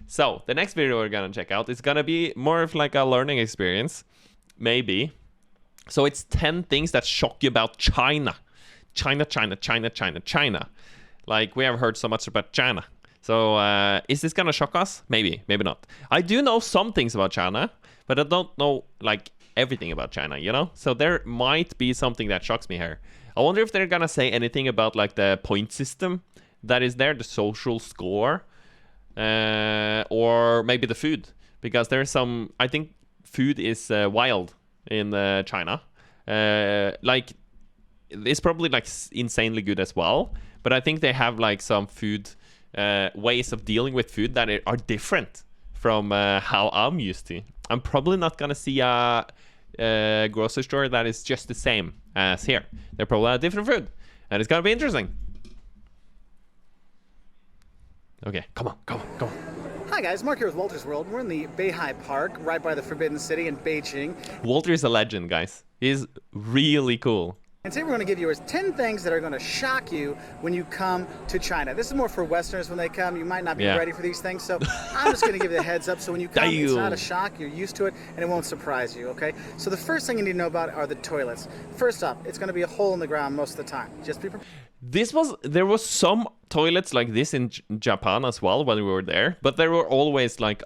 So the next video we're gonna check out is gonna be more of like a learning experience, maybe. So it's 10 things that shock you about China. China. Like, we have heard so much about China. So is this gonna shock us? Maybe, maybe not. I do know some things about China, but I don't know like everything about China, you know? So there might be something that shocks me here. I wonder if they're gonna say anything about like the point system that is there, the social score, or maybe the food, because there's some, I think food is wild in China. Like, it's probably like insanely good as well, but I think they have like some food ways of dealing with food that are different from how I'm used to. I'm probably not gonna see a grocery store that is just the same as here. They're probably a different food, and it's gonna be interesting. Okay, come on. Hi guys, Mark here with Walter's World. We're in the Beihai Park, right by the Forbidden City in Beijing. Walter is a legend, guys. He's really cool. And today we're going to give you 10 things that are going to shock you when you come to China. This is more for Westerners when they come. You might not be ready for these things, so I'm just going to give you the heads up. So when you come, it's not a shock. You're used to it, and it won't surprise you, okay? So the first thing you need to know about are the toilets. First off, it's going to be a hole in the ground most of the time. Just be prepared. There was some toilets like this in Japan as well when we were there, but there were always like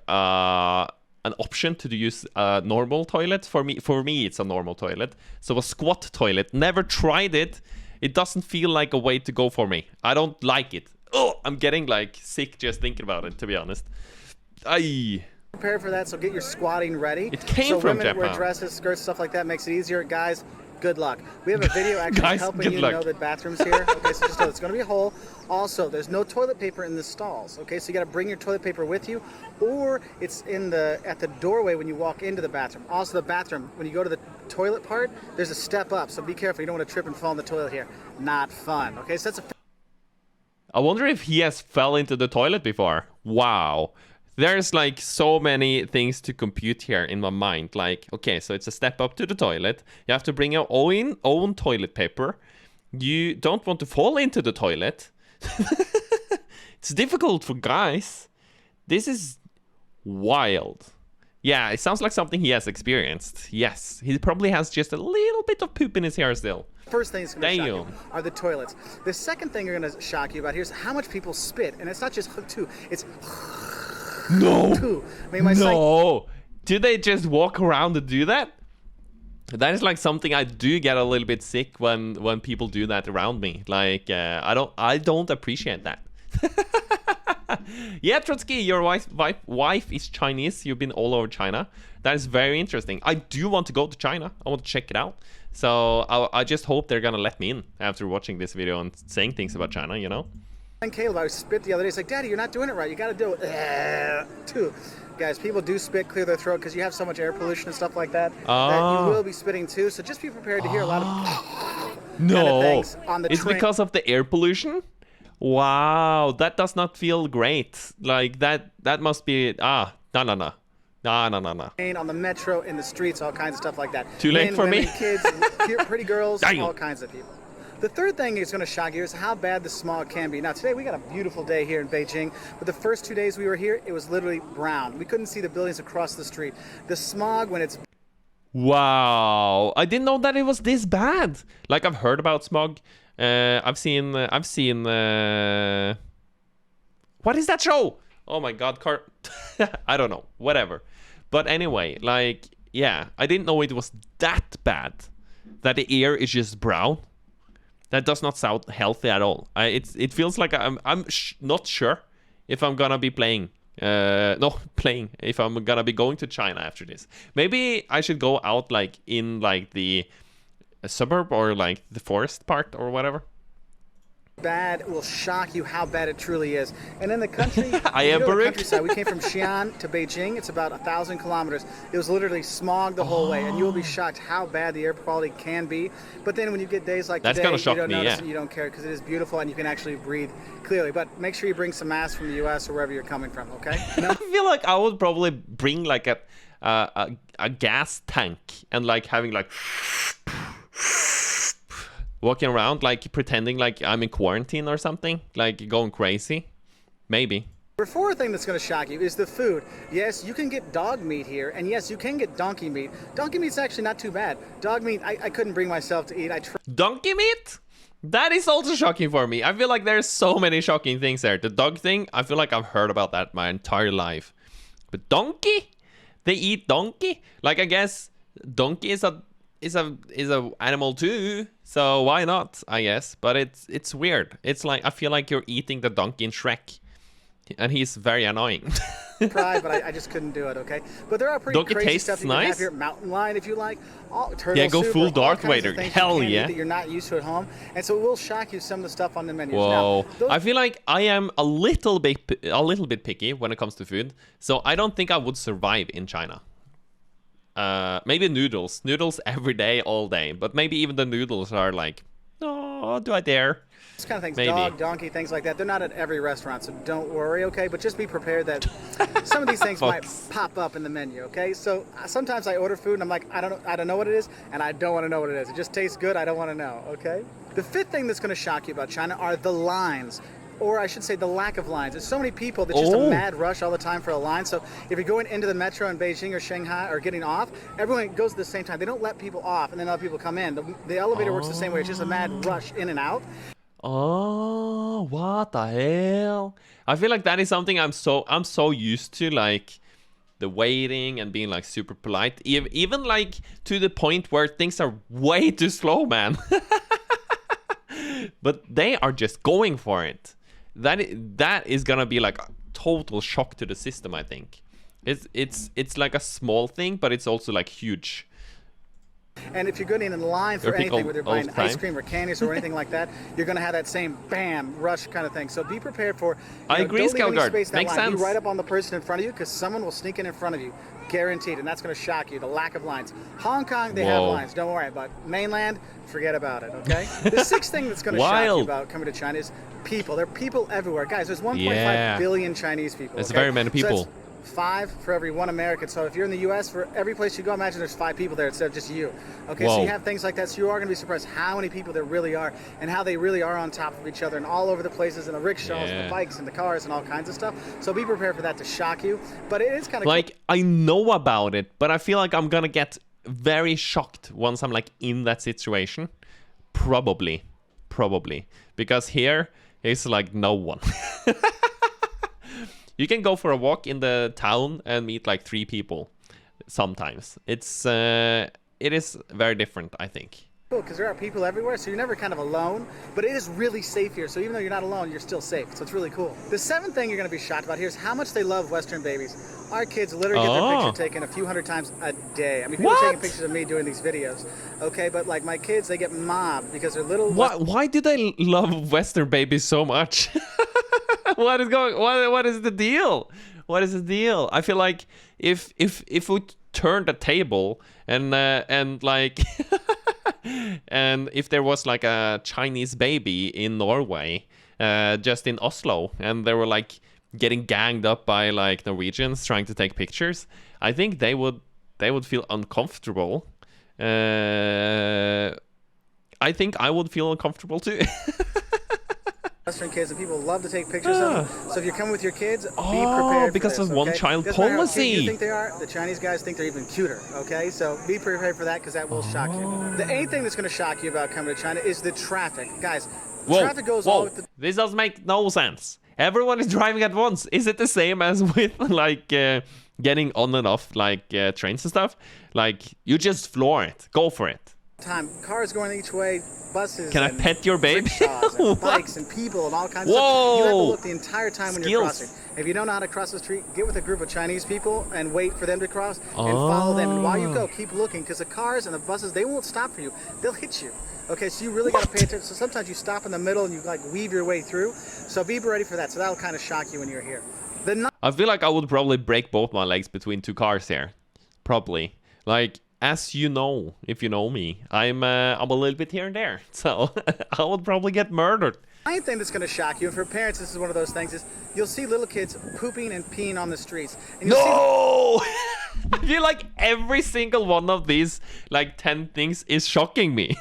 an option to use a normal toilet. For me, it's a normal toilet. So a squat toilet. Never tried it. It doesn't feel like a way to go for me. I don't like it. Oh, I'm getting like sick just thinking about it, to be honest. Aye. Prepare for that, so get your squatting ready. It came from Japan. Women wear dresses, skirts, stuff like that. Makes it easier. Guys, good luck. We have a video actually helping you know the bathrooms here. Okay, so just know it's going to be a hole. Also, there's no toilet paper in the stalls. Okay, so you got to bring your toilet paper with you, or it's at the doorway when you walk into the bathroom. Also, the bathroom, when you go to the toilet part, there's a step up, so be careful. You don't want to trip and fall in the toilet here. Not fun. Okay, so that's a... I wonder if he has fell into the toilet before. Wow. There's like so many things to compute here in my mind. Like, okay, so it's a step up to the toilet. You have to bring your own toilet paper. You don't want to fall into the toilet. It's difficult for guys. This is wild. Yeah, it sounds like something he has experienced. Yes, he probably has just a little bit of poop in his hair still. First thing that's going to shock you are the toilets. The second thing you're going to shock you about here is how much people spit. And it's not just two, it's... No. No. Do they just walk around and do that? That is like something I do get a little bit sick when people do that around me. Like I don't appreciate that. Yeah, 𝗦cie, your wife is Chinese. You've been all over China. That is very interesting. I do want to go to China. I want to check it out. So I just hope they're gonna let me in after watching this video and saying things about China, you know? And Caleb, I spit the other day. He's like, Daddy, you're not doing it right. You got to do it. Too. Guys, people do spit, clear their throat because you have so much air pollution and stuff like that that you will be spitting too. So just be prepared to hear a lot of kind of things on the train. It's because of the air pollution? Wow, that does not feel great. Like that must be no. On the metro, in the streets, all kinds of stuff like that. Too late for me. Kids, pretty girls, all kinds of people. The third thing is going to shock you is how bad the smog can be. Now today we got a beautiful day here in Beijing, but the first 2 days we were here, it was literally brown. We couldn't see the buildings across the street. The smog when it's... Wow, I didn't know that it was this bad. Like, I've heard about smog. I've seen what is that show? Oh my god, I don't know, whatever. But anyway, like, yeah, I didn't know it was that bad, that the air is just brown. That does not sound healthy at all. It feels like I'm not sure if I'm gonna be if I'm gonna be going to China after this. Maybe I should go out like in like the suburb or like the forest part or whatever. Bad will shock you how bad it truly is. And in the country, countryside, we came from Xi'an to Beijing. It's about 1,000 kilometers. It was literally smog the whole way, and you will be shocked how bad the air quality can be. But then when you get days like today, you don't notice it, you don't care because it is beautiful and you can actually breathe clearly. But make sure you bring some masks from the U.S. or wherever you're coming from. Okay? I feel like I would probably bring like a gas tank and like having like walking around like pretending like I'm in quarantine or something, like going crazy. Maybe. The fourth thing that's going to shock you is the food. Yes, you can get dog meat here, and yes, you can get donkey meat. Donkey meat's actually not too bad. Dog meat, I couldn't bring myself to eat. Donkey meat? That is also shocking for me. I feel like there's so many shocking things there. The dog thing, I feel like I've heard about that my entire life. But donkey? They eat donkey? Like, I guess donkey is a animal too, so why not, I guess. But it's weird. It's like, I feel like you're eating the donkey in Shrek. And he's very annoying. But I just couldn't do it, okay? But there are pretty Donkey crazy tastes stuff you nice. can have here. Mountain lion, if you like. Turtle Yeah, go soup, full or all Darth kinds of Vader. things Hell you can eat yeah. that you're not used to at home. And so it will shock you some of the stuff on the menus. Whoa. Now, I feel like I am a little bit picky when it comes to food. So I don't think I would survive in China. Maybe noodles. Noodles every day, all day. But maybe even the noodles are like, oh, do I dare? Those kind of things, Maybe. dog, donkey, things like that. They're not at every restaurant, so don't worry, okay? But just be prepared that some of these things might pop up in the menu, okay? So sometimes I order food and I'm like, I don't know what it is, and I don't want to know what it is. It just tastes good. I don't want to know, okay? The fifth thing that's going to shock you about China are the lines. Or I should say the lack of lines. There's so many people, there's just a mad rush all the time for a line. So if you're going into the metro in Beijing or Shanghai or getting off, everyone goes at the same time. They don't let people off and then other people come in. The elevator works the same way. It's just a mad rush in and out. Oh, what the hell? I feel like that is something I'm so used to, like the waiting and being like super polite. Even like to the point where things are way too slow, man. But they are just going for it. That is gonna be like a total shock to the system, I think. It's like a small thing, but it's also like huge. And if you're getting in line for anything, whether you're buying ice cream or candies or anything like that, you're going to have that same bam rush kind of thing. So be prepared for. I agree, Skelgard. Makes sense. Be right up on the person in front of you because someone will sneak in front of you, guaranteed, and that's going to shock you. The lack of lines. Hong Kong, they have lines. Don't worry. But mainland, forget about it. Okay. The sixth thing that's going to shock you about coming to China is people. There are people everywhere, guys. There's 1.5 billion Chinese people. That's very many people. So 5 for every 1 American. So if you're in the U.S., for every place you go, imagine there's 5 people there instead of just you. Okay, so you have things like that. So you are going to be surprised how many people there really are and how they really are on top of each other and all over the places and the rickshaws and the bikes and the cars and all kinds of stuff. So be prepared for that to shock you. But it is kind of like, I know about it, but I feel like I'm going to get very shocked once I'm like in that situation. Probably. Because here is like no one. You can go for a walk in the town and meet like 3 people sometimes. It is very different, I think. Cool, because there are people everywhere, so you're never kind of alone, but it is really safe here. So even though you're not alone, you're still safe. So it's really cool. The 7th thing you're going to be shocked about here is how much they love Western babies. Our kids literally get their picture taken a few hundred times a day. I mean, people are taking pictures of me doing these videos, okay? But like my kids, they get mobbed because they're little. Why do they love Western babies so much? What is the deal? What is the deal? I feel like if we turn the table and like and if there was like a Chinese baby in Norway, just in Oslo, and they were like getting ganged up by like Norwegians trying to take pictures, I think they would feel uncomfortable. I think I would feel uncomfortable too. Western kids and people love to take pictures of them. So if you're coming with your kids, be prepared because for this, of one-child Doesn't matter how policy. cute you think they are, the Chinese guys think they're even cuter, okay? So be prepared for that because that will shock you. The 8th thing that's going to shock you about coming to China is the traffic. Guys, traffic goes all with the... This does make no sense. Everyone is driving at once. Is it the same as with like getting on and off like trains and stuff? Like you just floor it. Go for it. Cars going each way, buses. Can I pet your baby? And bikes and people and all kinds of stuff. You have to look the entire time when you're crossing. If you don't know how to cross the street, get with a group of Chinese people and wait for them to cross and follow them. And while you go, keep looking because the cars and the buses, they won't stop for you. They'll hit you. Okay, so you really got to pay attention. So sometimes you stop in the middle and you like weave your way through. So be ready for that. So that'll kind of shock you when you're here. I feel like I would probably break both my legs between 2 cars here. Probably. Like, as you know, if you know me, I'm a little bit here and there. So I would probably get murdered. The main thing that's going to shock you, and for parents, this is one of those things, is you'll see little kids pooping and peeing on the streets. And I feel like every single one of these, like 10 things, is shocking me.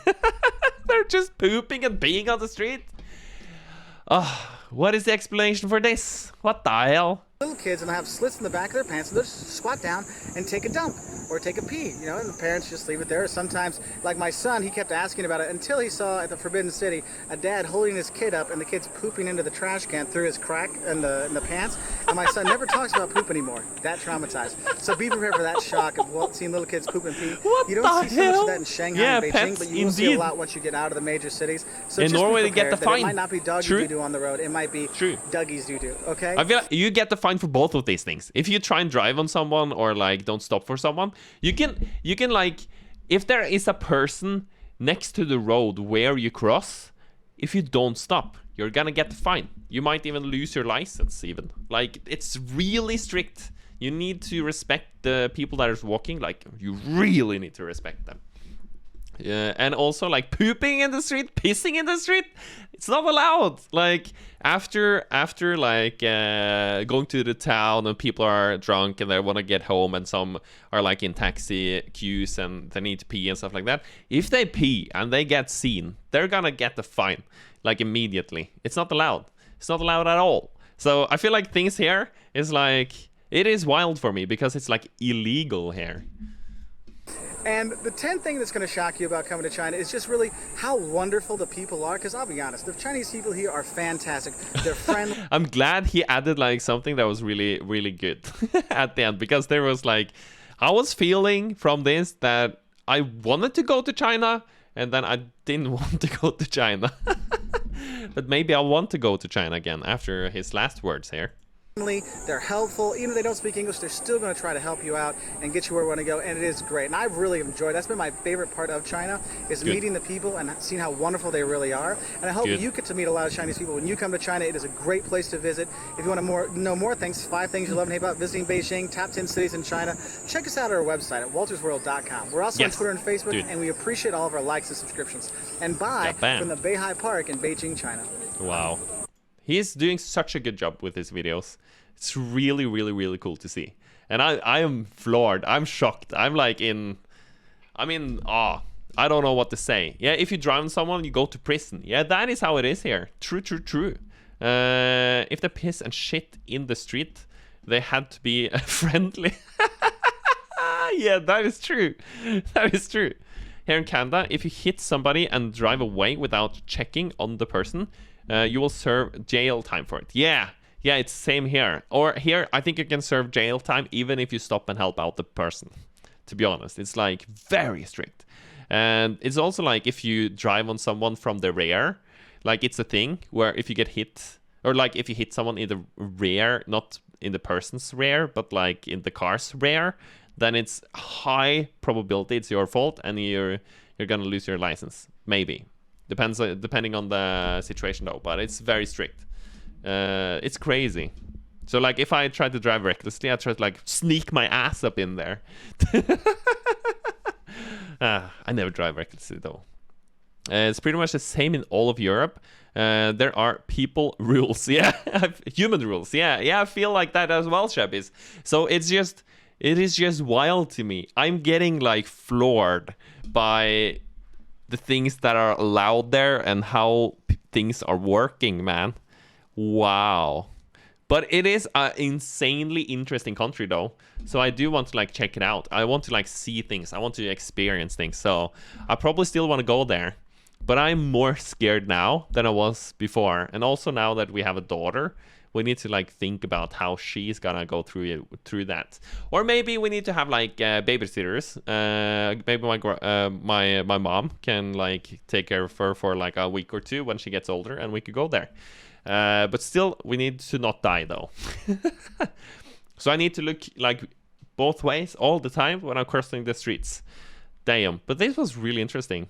They're just pooping and peeing on the street. What is the explanation for this? What the hell? Little kids, and they'll have slits in the back of their pants, and they'll just squat down and take a dump or take a pee, you know, and the parents just leave it there. Sometimes, like my son, he kept asking about it until he saw at the Forbidden City a dad holding his kid up and the kid's pooping into the trash can through his crack in the pants. And my son never talks about poop anymore. That traumatized. So be prepared for that shock of seeing little kids poop and pee. What you don't the see so much hell? of that in Shanghai Yeah, and Beijing, pets, but you will see a indeed. lot once you get out of the major cities. So In just Norway, be they get the prepared that fine. It might not be doggy True. doo-doo on the road. It might be True. Dougie's doo-doo, okay? I feel like you get the fine for both of these things. If you try and drive on someone or like don't stop for someone, you can like, if there is a person next to the road where you cross, if you don't stop, you're gonna get the fine. You might even lose your license even. Like, it's really strict. You need to respect the people that are walking. Like, you really need to respect them. Yeah, and also like pooping in the street, pissing in the street, it's not allowed. Like after like going to the town and people are drunk and they want to get home, and some are like in taxi queues and they need to pee and stuff like that. If they pee and they get seen, they're gonna get the fine like immediately. It's not allowed. It's not allowed at all. So I feel like things here is like, it is wild for me because it's like illegal here. And the 10th thing that's going to shock you about coming to China is just really how wonderful the people are. Because I'll be honest, the Chinese people here are fantastic. They're friendly. I'm glad he added like something that was really, really good at the end, because there was like, I was feeling from this that I wanted to go to China and then I didn't want to go to China. But maybe I want to go to China again after his last words here. They're helpful. Even if they don't speak English, they're still going to try to help you out and get you where you want to go, and it is great. And I've really enjoyed it. That's been my favorite part of China, is meeting the people and seeing how wonderful they really are. And I hope you get to meet a lot of Chinese people when you come to China. It is a great place to visit. If you want to know more things, 5 things you love and hate about visiting Beijing, top 10 cities in China, check us out at our website at waltersworld.com. We're also on Twitter and Facebook, and we appreciate all of our likes and subscriptions. And bye from the Beihai Park in Beijing, China. Wow. He's doing such a good job with his videos. It's really, really, really cool to see. And I am floored. I'm shocked. I'm like in awe. I don't know what to say. Yeah, if you drive on someone, you go to prison. Yeah, that is how it is here. True, true, true. If they piss and shit in the street, they had to be friendly. Yeah, that is true. That is true. Here in Canada, if you hit somebody and drive away without checking on the person, you will serve jail time for it. Yeah, it's same here. Or here, I think you can serve jail time even if you stop and help out the person. To be honest, it's like very strict. And it's also like if you drive on someone from the rear, like it's a thing where if you get hit, or like if you hit someone in the rear, not in the person's rear, but like in the car's rear, then it's high probability it's your fault and you're gonna lose your license. Maybe. Depending on the situation though, but it's very strict. It's crazy. So like if I try to drive recklessly, I try to like sneak my ass up in there. I never drive recklessly though. It's pretty much the same in all of Europe. There are people rules, yeah, human rules, yeah. I feel like that as well, Shabbies. So it is just wild to me. I'm getting like floored by the things that are allowed there and how things are working, man. Wow. But it is an insanely interesting country though. So I do want to like check it out. I want to like see things. I want to experience things. So I probably still want to go there. But I'm more scared now than I was before. And also now that we have a daughter, we need to like think about how she's gonna go through that. Or maybe we need to have like babysitters. Maybe my mom can like take care of her for like a week or two when she gets older, and we could go there. But still, we need to not die though. So I need to look like both ways all the time when I'm crossing the streets. Damn, but this was really interesting.